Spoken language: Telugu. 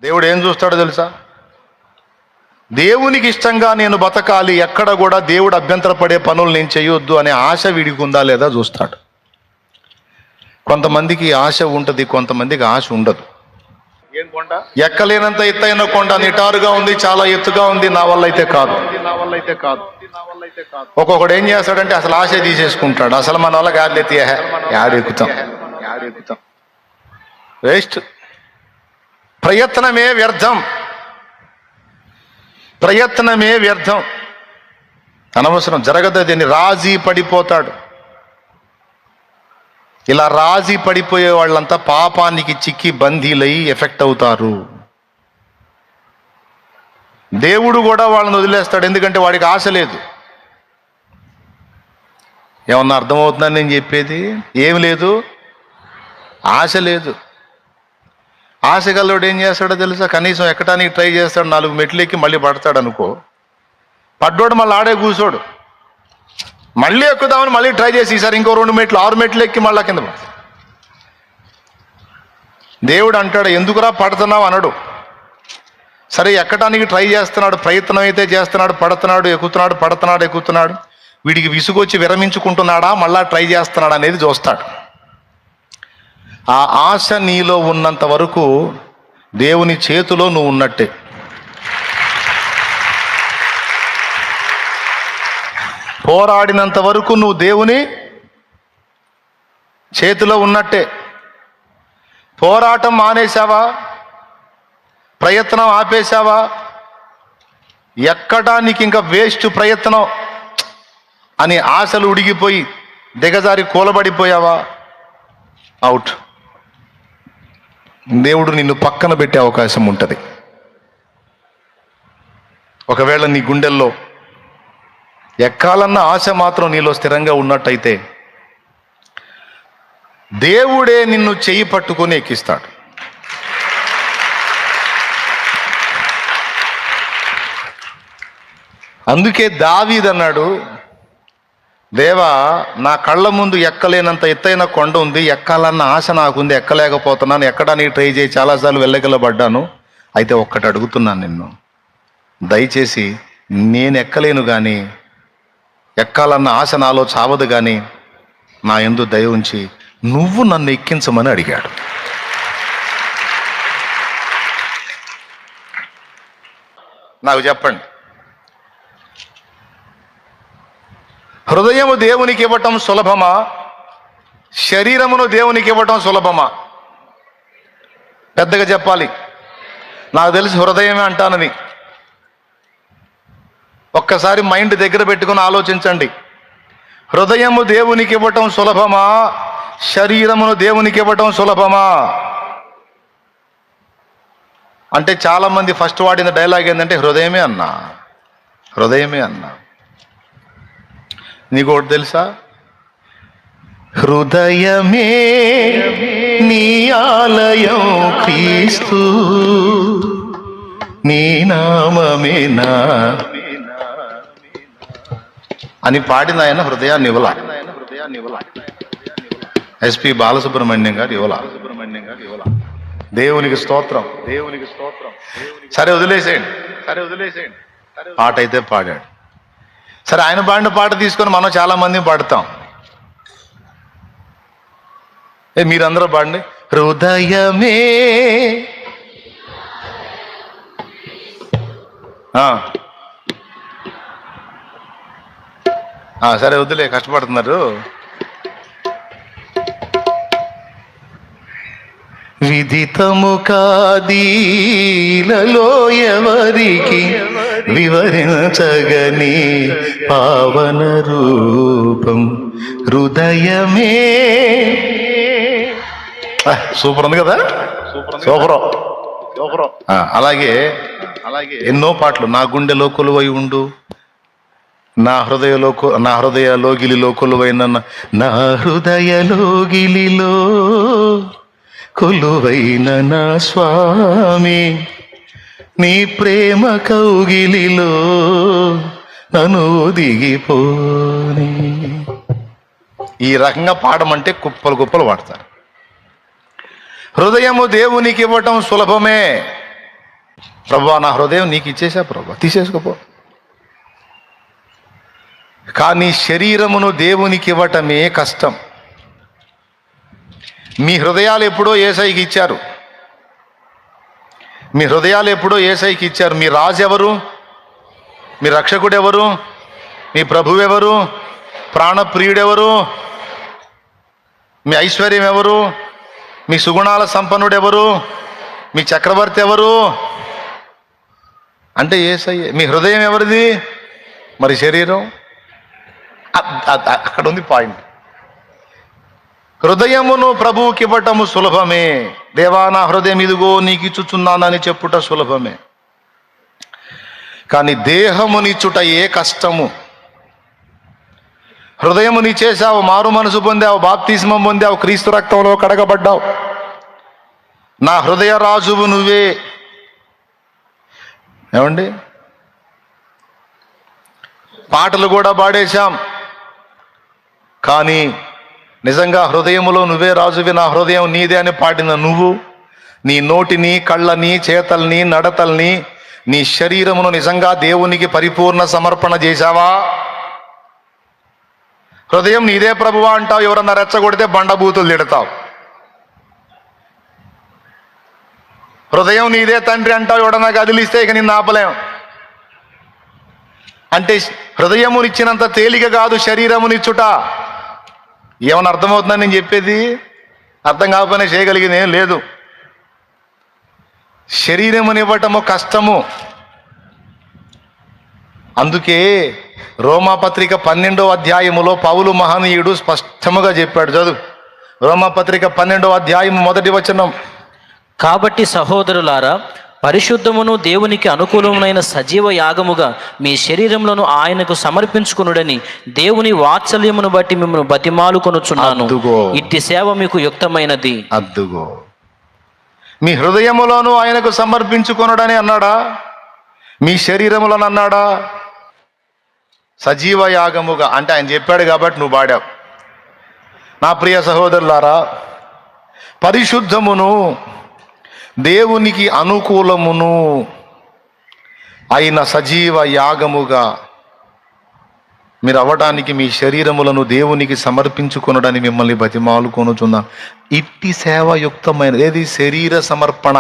దేవుడు ఏం చూస్తాడో తెలుసా? దేవునికి ఇష్టంగా నేను బతకాలి, ఎక్కడ కూడా దేవుడు అభ్యంతరపడే పనులు నేను చేయొద్దు అనే ఆశ వీడికి ఉందా లేదా చూస్తాడు. కొంతమందికి ఆశ ఉంటుంది, కొంతమందికి ఆశ ఉండదు. ఎక్కలేనంత ఎత్తైన కొండ నిటారుగా ఉంది, చాలా ఎత్తుగా ఉంది, నా వల్ల అయితే కాదు. ఒక్కొక్కడు ఏం చేస్తాడంటే అసలు ఆశ తీసేసుకుంటాడు. అసలు మన వల్ల గాలి యాడెక్కుతాం, వేస్ట్. ప్రయత్నమే వ్యర్థం, ప్రయత్నమే వ్యర్థం, అనవసరం, జరగదు. దీన్ని రాజీ పడిపోతాడు. ఇలా రాజీ పడిపోయే వాళ్ళంతా పాపానికి చిక్కి బందీలై ఎఫెక్ట్ అవుతారు. దేవుడు కూడా వాళ్ళని వదిలేస్తాడు, ఎందుకంటే వాడికి ఆశ లేదు. ఏమన్నా అర్థమవుతుందని నేను చెప్పేది? ఏం లేదు, ఆశ లేదు. ఆశ గల్లోడు ఏం చేస్తాడో తెలుసా? కనీసం ఎక్కడానికి ట్రై చేస్తాడు, 4 మెట్లు ఎక్కి మళ్ళీ పడతాడు అనుకో, పడ్డోడు మళ్ళీ ఆడే కూర్చోడు, మళ్ళీ ఎక్కుదామని మళ్ళీ ట్రై చేసి ఈసారి ఇంకో 2 మెట్లు 6 మెట్లు ఎక్కి మళ్ళా కింద పడతాడు. దేవుడు అంటాడు, ఎందుకురా పడుతున్నావు అనడు. సరే ఎక్కడానికి ట్రై చేస్తున్నాడు, ప్రయత్నం అయితే చేస్తున్నాడు, పడుతున్నాడు, ఎక్కుతున్నాడు, పడుతున్నాడు, ఎక్కుతున్నాడు. వీడికి విసుగొచ్చి విరమించుకుంటున్నాడా, మళ్ళా ట్రై చేస్తున్నాడా అనేది చూస్తాడు. ఆ ఆశ నీలో ఉన్నంత వరకు దేవుని చేతిలో నువ్వు ఉన్నట్టే. పోరాడినంత వరకు నువ్వు దేవుని చేతిలో ఉన్నట్టే. పోరాటం మానేశావా, ప్రయత్నం ఆపేశావా, ఎక్కడానికి ఇంకా వేస్ట్ ప్రయత్నం అని ఆశలు ఉడిగిపోయి దిగజారి కూలబడిపోయావా, అవుట్. దేవుడు నిన్ను పక్కన పెట్టే అవకాశం ఉంటుంది. ఒకవేళ నీ గుండెల్లో ఎక్కాలన్న ఆశ మాత్రం నీలో స్థిరంగా ఉన్నట్టయితే దేవుడే నిన్ను చెయ్యి పట్టుకొని ఎక్కిస్తాడు. అందుకే దావీదు అన్నాడు, దేవా, నా కళ్ళ ముందు ఎక్కలేనంత ఎత్తైన కొండ ఉంది, ఎక్కాలన్న ఆశ నాకుంది, ఎక్కలేకపోతున్నాను, ఎక్కడానికి ట్రై చేసి చాలాసార్లు వెళ్ళగలబడ్డాను. అయితే ఒక్కటి అడుగుతున్నాను నిన్ను, దయచేసి నేను ఎక్కలేను కానీ, ఎక్కాలన్న ఆశ నాలో చావదు కానీ, నా యందు దయ ఉంచి నువ్వు నన్ను ఎక్కించమని అడిగాడు. నాకు చెప్పండి, హృదయము దేవునికి ఇవ్వటం సులభమా, శరీరమును దేవునికి ఇవ్వటం సులభమా? పెద్దగా చెప్పాలి. నాకు తెలిసి హృదయమే అంటానని. ఒక్కసారి మైండ్ దగ్గర పెట్టుకుని ఆలోచించండి. హృదయము దేవునికి ఇవ్వటం సులభమా, శరీరమును దేవునికి ఇవ్వటం సులభమా? అంటే చాలామంది ఫస్ట్ వాడిన డైలాగ్ ఏంటంటే హృదయమే అన్నా, హృదయమే అన్నా. నీకు ఒకటి తెలుసా? హృదయమే నీ ఆలయం క్రీస్తు, నీ నామమే నా అని పాడిన ఆయన హృదయాన్ని ఇవ్వల. ఎస్పి బాలసుబ్రహ్మణ్యం గారు ఇవ్వల. దేవునికి స్తోత్రం, దేవునికి స్తోత్రం. సరే వదిలేసేయండి, సరే వదిలేసేయండి. పాట అయితే పాడాడు. సరే, ఆయన పాడిన పాట తీసుకొని మనం చాలా మంది పాడతాం. మీరందరూ పాడండి. హృదయమే సరే వద్దులే, కష్టపడుతున్నారు. విదితము కాదీలలో ఎవరికి వివరించగని పావన రూపం హృదయమే. సూపర్ ఉంది కదా, సూపర్. అలాగే ఎన్నో పాటలు. నా గుండెలో కొలువై ఉండు, నా హృదయ లోగిలిలో కొలువైన, నా హృదయ లోగిలిలో కొలువైన నా స్వామి, నీ ప్రేమ కౌగిలిలో నన్ను దిగిపోని. ఈ రకంగా పాడమంటే కుప్పలు కుప్పలు పాడతారు. హృదయము దేవునికి ఇవ్వటం సులభమే, ప్రభువా నా హృదయం నీకు ఇచ్చేసా ప్రభువా, తీసేసుకోపో. కానీ శరీరమును దేవునికి ఇవ్వటమే కష్టం. మీ హృదయాలు ఎప్పుడో యేసయ్యకి ఇచ్చారు. మీ హృదయాలు ఎప్పుడో యేసయ్యకి ఇచ్చారు. మీ రాజు ఎవరు? మీ రక్షకుడు ఎవరు? మీ ప్రభువు ఎవరు? ప్రాణప్రియుడెవరు? మీ ఐశ్వర్యం ఎవరు? మీ సుగుణాల సంపన్నుడు ఎవరు? మీ చక్రవర్తి ఎవరు? అంటే యేసయ్యే. మీ హృదయం ఎవరిది? మరి శరీరం? అక్కడ ఉంది పాయింట్. హృదయమును ప్రభువుకి ఇవ్వటము సులభమే. దేవా నా హృదయం ఇదిగో నీకు ఇచ్చుచున్నానని చెప్పుట సులభమే, కానీ దేహమునిచ్చుట ఏ కష్టము. హృదయముని చేశావు, మారు మనసు పొందావు, బాప్తిస్మం పొందావు, క్రీస్తు రక్తంలో కడగబడ్డావు. నా హృదయ రాజువు నువ్వే. ఏమండి, పాటలు కూడా పాడేశాం, కానీ నిజంగా హృదయములో నువ్వే రాజువి, నా హృదయం నీదే అని పాడిన నువ్వు నీ నోటిని, కళ్ళని, చేతల్ని, నడతల్ని, నీ శరీరమును నిజంగా దేవునికి పరిపూర్ణ సమర్పణ చేశావా? హృదయం నీదే ప్రభువా అంటావు, ఎవరన్నా రెచ్చగొడితే బండబూతులు తిడతావు. హృదయం నీదే తండ్రి అంటావు, ఎవడన్నా కదిలిస్తే ఇక నిన్ను ఆపలేం. అంటే హృదయమునిచ్చినంత తేలిక కాదు శరీరమునిచ్చుట. ఏమన్నా అర్థమవుతుందని నేను చెప్పేది? అర్థం కాకపోయినా చేయగలిగింది ఏం లేదు. శరీరమునివ్వటము కష్టము. అందుకే రోమాపత్రిక 12వ అధ్యాయములో పౌలు మహనీయుడు స్పష్టముగా చెప్పాడు. చదువు, రోమాపత్రిక 12వ అధ్యాయము 1వ వచనం. కాబట్టి సహోదరులారా, పరిశుద్ధమును దేవునికి అనుకూలమైన సజీవ యాగముగా మీ శరీరములను ఆయనకు సమర్పించుకునుడని దేవుని వాత్సల్యమును బట్టి మిమ్మల్ని బతిమాలుకొనుచున్నాను. ఇట్టి సేవ మీకు యుక్తమైనది. అద్దుగో, మీ హృదయములోను ఆయనకు సమర్పించుకొనుడని అన్నాడా? మీ శరీరములను అన్నాడా? సజీవ యాగముగా అంటే ఆయన చెప్పాడు కాబట్టి నువ్వు పాడావు. నా ప్రియ సహోదరులారా, పరిశుద్ధమును దేవునికి అనుకూలమును అయిన సజీవ యాగముగా మీరు అవ్వడానికి మీ శరీరములను దేవునికి సమర్పించుకొనడని మిమ్మల్ని బతిమాలుకొనుచున్నాను. ఇట్టి సేవయుక్తమైన ఏది? శరీర సమర్పణ.